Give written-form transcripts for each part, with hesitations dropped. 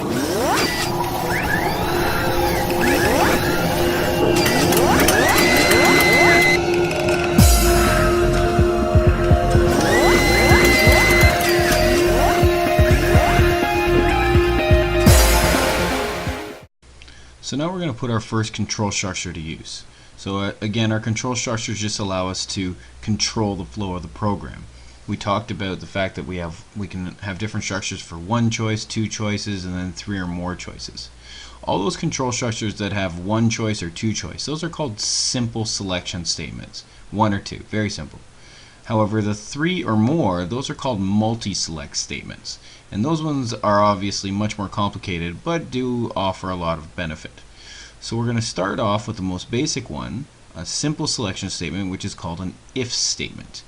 So now we're going to put our first control structure to use. So again, our control structures just allow us to control the flow of the program. We talked about the fact that we can have different structures for one choice, two choices, and then three or more choices. All those control structures that have one choice or two choice, those are called simple selection statements. One or two, very simple. However, the three or more, those are called multi-select statements. And those ones are obviously much more complicated, but do offer a lot of benefit. So we're going to start off with the most basic one, a simple selection statement, which is called an if statement.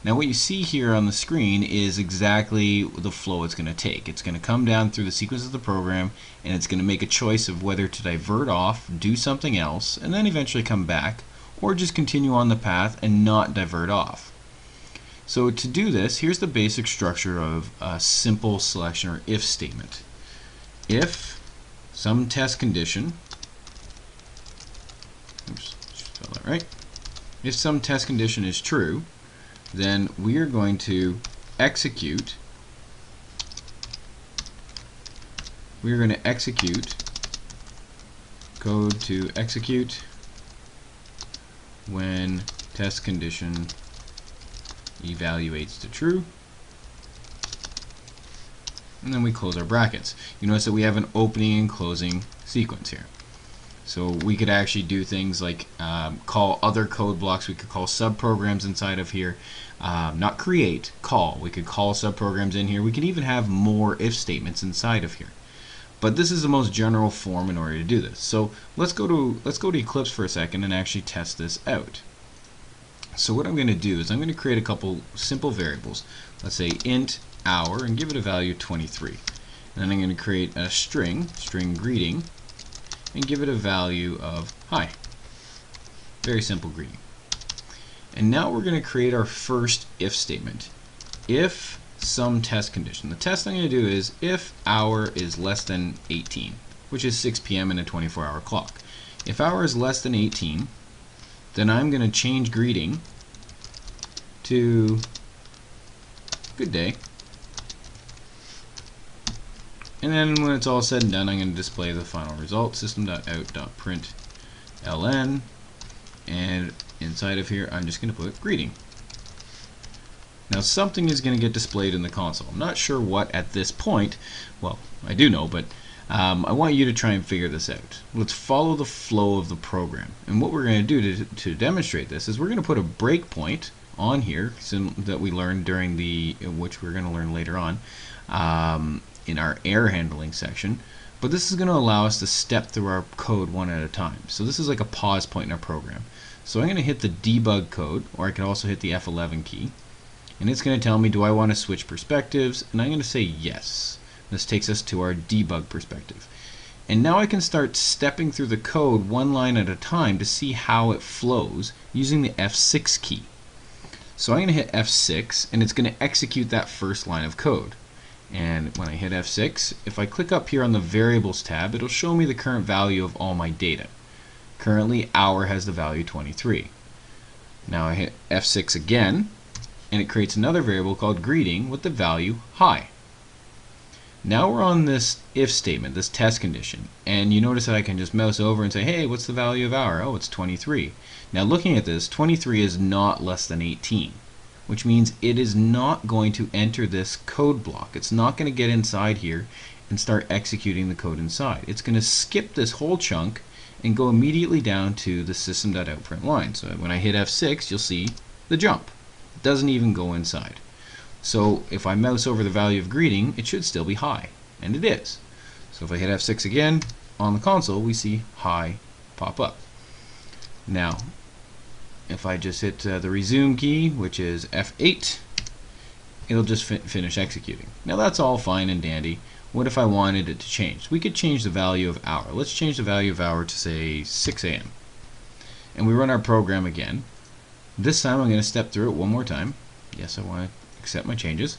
Now what you see here on the screen is exactly the flow it's going to take. It's going to come down through the sequence of the program, and it's going to make a choice of whether to divert off, do something else, and then eventually come back, or just continue on the path and not divert off. So to do this, here's the basic structure of a simple selection or if statement. If some test condition, oops, spell that right. If some test condition is true, then we are going to execute. We are going to execute code to execute when test condition evaluates to true, and then we close our brackets. You notice that we have an opening and closing sequence here. So we could actually do things like call other code blocks. We could call subprograms inside of here. Not create, call. We could call subprograms in here. We could even have more if statements inside of here. But this is the most general form in order to do this. So let's go to Eclipse for a second and actually test this out. So what I'm going to do is I'm going to create a couple simple variables. Let's say int hour and give it a value of 23. And then I'm going to create a string greeting, and give it a value of hi. Very simple greeting. And now we're going to create our first if statement. If some test condition. The test I'm going to do is if hour is less than 18, which is 6 p.m. in a 24-hour clock. If hour is less than 18, then I'm going to change greeting to good day. And then when it's all said and done, I'm going to display the final result, system.out.println, and inside of here I'm just going to put greeting. Now something is going to get displayed in the console. I'm not sure what at this point. Well, I do know, but I want you to try and figure this out. Let's follow the flow of the program. And what we're going to do to demonstrate this is we're going to put a breakpoint on here that we learned during which we're going to learn later on in our error handling section. But this is going to allow us to step through our code one at a time. So this is like a pause point in our program. So I'm going to hit the debug code, or I can also hit the F11 key. And it's going to tell me, do I want to switch perspectives? And I'm going to say yes. This takes us to our debug perspective. And now I can start stepping through the code one line at a time to see how it flows using the F6 key. So I'm going to hit F6, and it's going to execute that first line of code. And when I hit F6, if I click up here on the Variables tab, it'll show me the current value of all my data. Currently, hour has the value 23. Now I hit F6 again, and it creates another variable called greeting with the value hi. Now we're on this if statement, this test condition, and you notice that I can just mouse over and say, hey, what's the value of hour? Oh, it's 23. Now looking at this, 23 is not less than 18, which means it is not going to enter this code block. It's not going to get inside here and start executing the code inside. It's going to skip this whole chunk and go immediately down to the system.out.println. So when I hit F6, you'll see the jump. It doesn't even go inside. So if I mouse over the value of greeting, it should still be hi, and it is. So if I hit F6 again on the console, we see hi pop up. Now if I just hit the resume key, which is F8, it'll just finish executing. Now that's all fine and dandy. What if I wanted it to change? We could change the value of hour. Let's change the value of hour to say 6 a.m. And we run our program again. This time I'm going to step through it one more time. Yes, I want to accept my changes.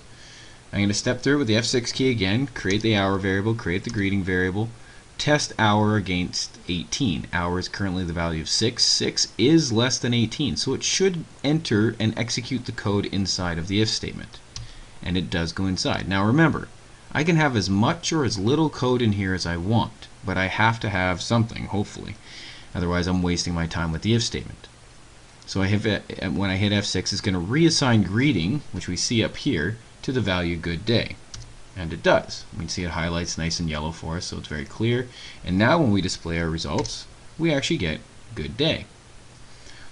I'm going to step through it with the F6 key again, create the hour variable, create the greeting variable, test hour against 18. Hour is currently the value of 6. 6 is less than 18, so it should enter and execute the code inside of the if statement. And it does go inside. Now remember, I can have as much or as little code in here as I want, but I have to have something, hopefully. Otherwise I'm wasting my time with the if statement. So when I hit F6, it's going to reassign greeting, which we see up here, to the value good day. And it does. We can see it highlights nice and yellow for us, so it's very clear. And now when we display our results, we actually get good day.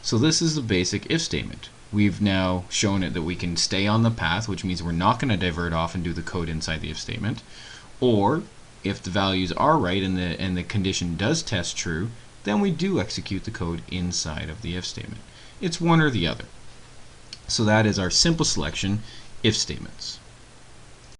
So this is the basic if statement. We've now shown it that we can stay on the path, which means we're not going to divert off and do the code inside the if statement. Or if the values are right and the condition does test true, then we do execute the code inside of the if statement. It's one or the other. So that is our simple selection if statements.